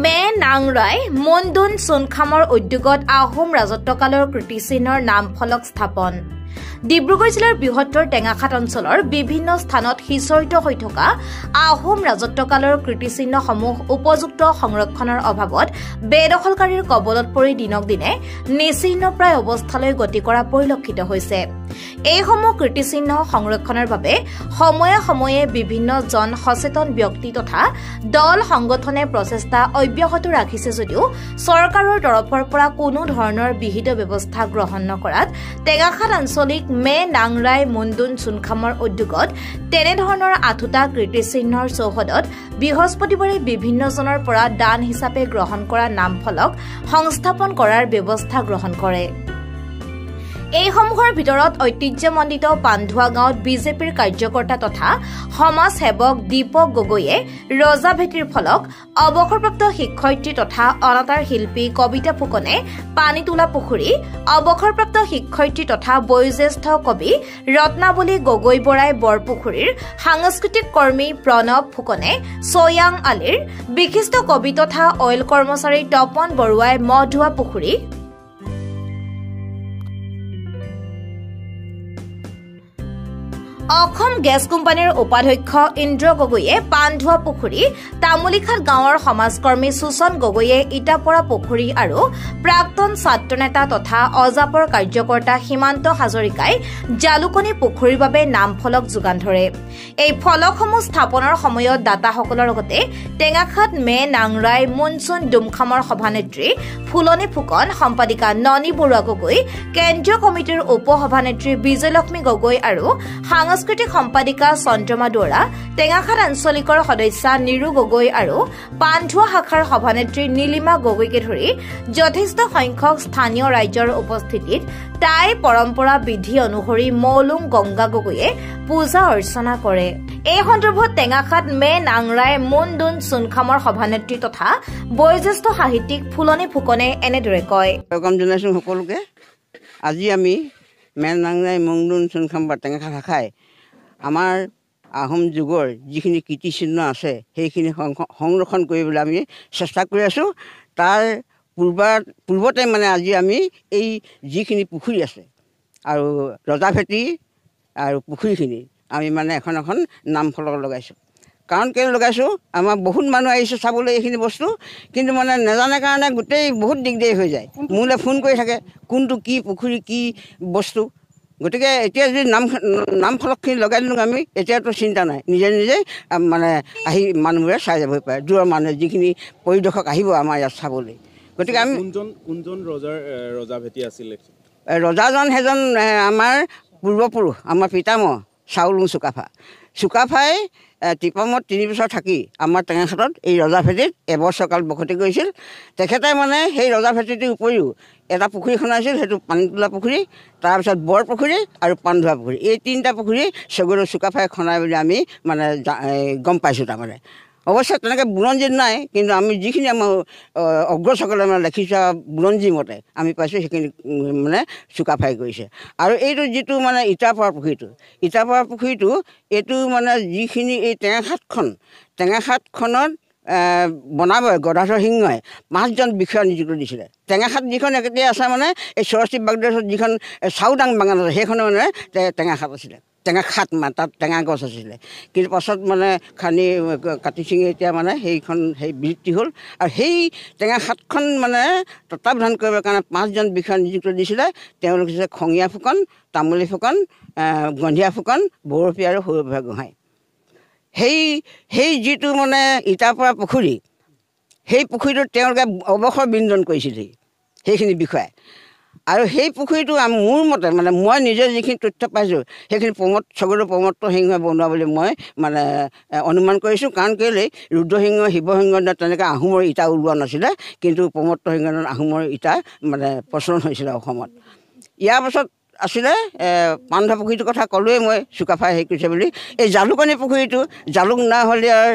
মে নাংৰাই মন্দুন সোনখামৰ উদ্যোগত আহোম ৰাজত্বকালৰ কীৰ্তিচিহ্নৰ নামফলক স্থাপন। ডিব্ৰুগড় জিলাৰ বৃহত্তৰ টেঙাখাট অঞ্চলৰ বিভিন্ন স্থানত সিঁচৰিত হৈ থকা আহোম ৰাজত্বকালৰ কীৰ্তিচিহ্নসমূহ উপযুক্ত সংৰক্ষণৰ অভাৱত বেদখলকাৰীৰ কবলত পৰি দিনক দিনে নিচিহ্নপ্ৰায় অৱস্থালৈ গতি কৰা পৰিলক্ষিত হৈছে। এইসমূহ কীৰ্তিচিহ্ন সংৰক্ষণৰ বাবে সময়ে সময়ে বিভিন্ন জন সচেতন ব্যক্তি তথা দল সংগঠনে প্ৰচেষ্টা অব্যাহত ৰাখিছে যদিও চৰকাৰৰ তৰফৰ পৰা কোনো ধৰণৰ বিহিত ব্যৱস্থা গ্ৰহণ নকৰাত টেঙাখাট আঞ্চলিক মে নাংৰাই মুণ্ডুন সোনখামৰ উদ্যোগত তেনেধৰণৰ আঠোটা কীৰ্তিচিহ্নৰ চৌহদত বৃহস্পতিবাৰে বিভিন্নজনৰ পৰা দান হিচাপে গ্ৰহণ কৰা নামফলক সংস্থাপন কৰাৰ ব্যৱস্থা গ্ৰহণ কৰে। এইসমূহৰ ভিতৰত ঐতিহ্যমণ্ডিত পান্ধুৱা গাঁৱত বিজেপিৰ কাৰ্যকৰ্তা তথা সমাজ সেৱক দীপক গগৈয়ে ৰজা ভেটিৰ ফলক, অৱসৰপ্ৰাপ্ত শিক্ষয়িত্ৰী তথা অনাতাঁৰ শিল্পী কবিতা ফুকনে পানীতোলা পুখুৰী, অৱসৰপ্ৰাপ্ত শিক্ষয়িত্ৰী তথা বয়োজ্যেষ্ঠ কবি ৰত্নাৱলী গগৈ বৰাই বৰপুখুৰীৰ, সাংস্কৃতিক কৰ্মী প্ৰণৱ ফুকনে ছয়াং আলিৰ, বিশিষ্ট কবি তথা অইল কৰ্মচাৰী তপন বৰুৱাই মহধোৱা পুখুৰী, অসম গেছ কোম্পানীৰ উপাধ্যক্ষ ইন্দ্ৰ গগৈয়ে পানধোৱা পুখুৰী, তামুলীখাট গাঁৱৰ সমাজকৰ্মী সুচন গগৈয়ে ইটাপৰা পুখুৰী আৰু প্ৰাক্তন ছাত্ৰনেতা তথা অজাপৰ কাৰ্যকৰ্তা সীমান্ত হাজৰিকাই জালুকনি পুখুৰীৰ বাবে নামফলক যোগান ধৰে। এই ফলকসমূহ স্থাপনৰ সময়ত দাতাসকলৰ লগতে টেঙাখাট মে নাংৰাই মুনচুন ডুমখামৰ সভানেত্ৰী ফুলনি ফুকন, সম্পাদিকা ননী বৰুৱা গগৈ, কেন্দ্ৰীয় কমিটিৰ উপ সভানেত্ৰী বিজয়লক্ষ্মী গগৈ আৰু সাংস্কৃতিক সম্পাদিকা চন্দ্ৰমা দুৱৰা, টেঙাখাট আঞ্চলিকৰ সদস্যা নিৰু গগৈ আৰু পান্ধুৱা শাখাৰ সভানেত্ৰী নীলিমা গগৈকে ধৰি যথেষ্ট সংখ্যক স্থানীয় ৰাইজৰ উপস্থিতিত টাই পৰম্পৰা বিধি অনুসৰি মৌলুং গংগা গগৈয়ে পূজা অৰ্চনা কৰে। এই সন্দৰ্ভত টেঙাখাট মে নাংৰাই মুণ্ডুন সোনখামৰ সভানেত্ৰী তথা বয়োজ্যেষ্ঠ সাহিত্যিক ফুলনি ফুকনে এনেদৰে কয়। সকলোকে আজি আমি মে নাংৰাই মুণ্ডুন সোনখাম বা টেঙাখাট শাখাই আমাৰ আহোম যুগৰ যিখিনি কীৰ্তিচিহ্ন আছে সেইখিনি সংৰক্ষণ কৰিবলৈ আমি চেষ্টা কৰি আছোঁ। তাৰ পূৰ্বতে মানে আজি আমি এই যিখিনি পুখুৰী আছে আৰু ৰজাভেটি আৰু পুখুৰীখিনি আমি মানে এখন এখন নামফলক লগাইছোঁ। কাৰণ কেলৈ লগাইছোঁ, আমাৰ বহুত মানুহ আহিছে চাবলৈ এইখিনি বস্তু, কিন্তু মানে নাজানে কাৰণে গোটেই বহুত দিগদাৰী হৈ যায়। মোলৈ ফোন কৰি থাকে কোনটো কি পুখুৰী কি বস্তু। গতিকে এতিয়া যদি নামফলকখিনি লগাই দিলোঁ আমি, এতিয়াতো চিন্তা নাই, নিজে নিজে মানে আহি মানুহবোৰে চাই যাবই পাৰে, দূৰৰ মানুহে যিখিনি পৰিদৰ্শক আহিব আমাৰ ইয়াত চাবলৈ। গতিকে আমি কোনজন ৰজা ভেটি আছিলে? ৰজাজন সেইজন আমাৰ পূৰ্বপুৰুষ, আমাৰ পিতামহ চাউলুং চুকাফাই টিপামত 3 বছৰ থাকি আমাৰ টেঙাখাটত এই ৰজা ভেটিত এবছৰকাল বসতি কৰিছিল। তেখেতে মানে সেই ৰজা ভেটিটোৰ উপৰিও এটা পুখুৰী খন্দাইছিল, সেইটো পানীতোলা পুখুৰী, তাৰপিছত বৰ পুখুৰী আৰু পানধোৱা পুখুৰী। এই 3টা পুখুৰী স্বৰ্গদেউ চুকাফাই খন্দাই বুলি আমি মানে গম পাইছোঁ। তাৰমানে অৱশ্যে তেনেকৈ বুৰঞ্জীত নাই, কিন্তু আমি যিখিনি আমাৰ অগ্ৰজসকলে মানে লিখিছে বুৰঞ্জী মতে আমি পাইছোঁ সেইখিনি মানে চুকাফাই কৰিছে। আৰু এইটো যিটো মানে ইটাপৰা পুখুৰীটো এইটো মানে যিখিনি এই টেঙাখাটখনত বনাব গদাধৰ সিংহই 5জন বিষয়া নিযুক্ত দিছিলে। টেঙাখাট যিখন এতিয়া আছে মানে এই সৰস্বতী বাগদেশত যিখন চাউদাং বাগান আছে সেইখনে মানে টেঙাখাট আছিলে, টেঙাখাট মানে তাত টেঙা গছ আছিলে। কিন্তু পাছত মানে খানি কাটি ছিঙি এতিয়া মানে সেই বিলুপ্তি হ'ল। আৰু সেই টেঙাখাটখন মানে তত্বাৱধান কৰিবৰ কাৰণে 5জন বিষয়া নিযুক্ত দিছিলে। তেওঁলোক হৈছে খঙীয়া ফুকন, তামুলী ফুকন, গন্ধিয়া ফুকন, বৰপী আৰু সৰুভূঞা গোহাঁই। সেই যিটো মানে ইটাপৰা পুখুৰী, সেই পুখুৰীটোত তেওঁলোকে অৱসৰ বিন্দন কৰিছিল সেইখিনি বিষয়াই। আৰু সেই পুখুৰীটো মোৰ মতে মানে মই নিজে যিখিনি তথ্য পাইছোঁ সেইখিনি স্বৰ্গদেউ প্ৰমত্ত সিংহই বনোৱা বুলি মই মানে অনুমান কৰিছোঁ। কাৰণ কেলৈ ৰুদ্ৰসিংহ শিৱসিংহ তেনেকৈ আহোমৰ ইটা ওলোৱা নাছিলে, কিন্তু প্ৰমত্ত সিংহৰ আহোমৰ ইটা মানে প্ৰচলন হৈছিলে অসমত। ইয়াৰ পাছত আছিলে পানধোৱা পুখুৰীটোৰ কথা ক'লোৱেই মই, চুকাফাই হেৰি কৰিছে বুলি। এই জালুকনি পুখুৰীটো জালুক নাওহলীয়াৰ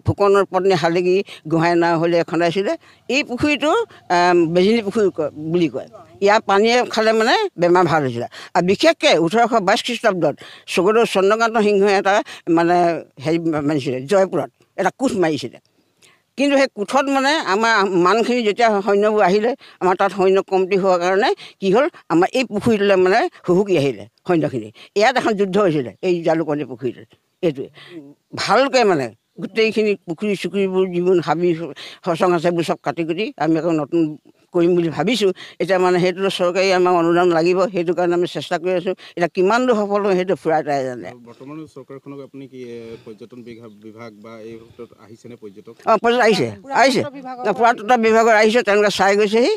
ফুকনৰ পত্নী শালিগী গোহাঁই নাওহলীয়াই খন্দাইছিলে। এই পুখুৰীটো বেজিনী পুখুৰী বুলি কয়। ইয়াৰ পানীয়ে খালে মানে বেমাৰ ভাল হৈছিলে। আৰু বিশেষকৈ 1822 খ্ৰীষ্টাব্দত স্বৰ্গদেউ চন্দ্ৰকান্ত সিংহই এটা মানে হেৰি মাৰিছিলে, জয়পুৰত এটা কোচ মাৰিছিলে। কিন্তু সেই কোঠত মানে আমাৰ মানুহখিনি যেতিয়া সৈন্যবোৰ আহিলে আমাৰ তাত সৈন্য কমটি হোৱাৰ কাৰণে কি হ'ল আমাৰ এই পুখুৰীটোলৈ মানে হুহুকি আহিলে সৈন্যখিনি ইয়াত এখন যুদ্ধ হৈছিলে এই জালুকনী পুখুৰীটোত এইটোৱে ভালকৈ মানে গোটেইখিনি পুখুৰী চুখুৰীবোৰ যিবোৰ হাবি সচং আছে এইবোৰ চব কাটি কুটি আমি আকৌ নতুন কৰিম বুলি ভাবিছোঁ এতিয়া মানে সেইটো চৰকাৰী আমাক অনুদান লাগিব সেইটো কাৰণে আমি চেষ্টা কৰি আছোঁ এতিয়া কিমান দূৰ সফল হয় সেইটো ফুৰাই তাই জানে বৰ্তমান চৰকাৰখনক আপুনি কি পৰ্যটন বিভাগ বা এই ক্ষেত্ৰত আহিছেনে পৰ্যটক পৰ্যটক আহিছে পুৰাতত্ব বিভাগৰ আহিছে তেওঁলোকে চাই গৈছেহি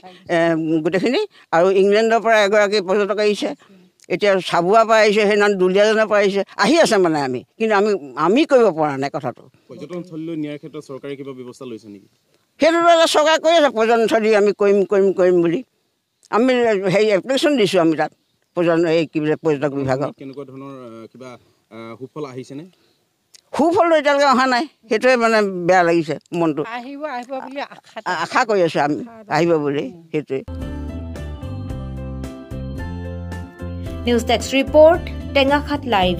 গোটেইখিনি আৰু ইংলেণ্ডৰ পৰা এগৰাকী পৰ্যটক আহিছে এতিয়া চাবুৱাৰ পৰা আহিছে সেইদিনা দুলীয়াজনৰ পৰা আহিছে আহি আছে মানে আমি কিন্তু আমি কৰিব পৰা নাই কথাটো পৰ্যটনস্থলীলৈ নিয়াৰ ক্ষেত্ৰত চৰকাৰে কিবা ব্যৱস্থা লৈছে নেকি সেইটোতো এটা চৰকাৰে কৰি আছে পৰ্যটনস্থলী আমি কৰিম বুলি আমি হেৰি এপ্লিকেশ্যন দিছোঁ আমি তাত কি বোলে পৰ্যটক বিভাগক কেনেকুৱা ধৰণৰ কিবা সুফল আহিছেনে সুফলটো এতিয়ালৈকে অহা নাই সেইটোৱে মানে বেয়া লাগিছে মনটো আশা কৰি আছোঁ আমি আহিব বুলি সেইটোৱে news desk report Tengakhat live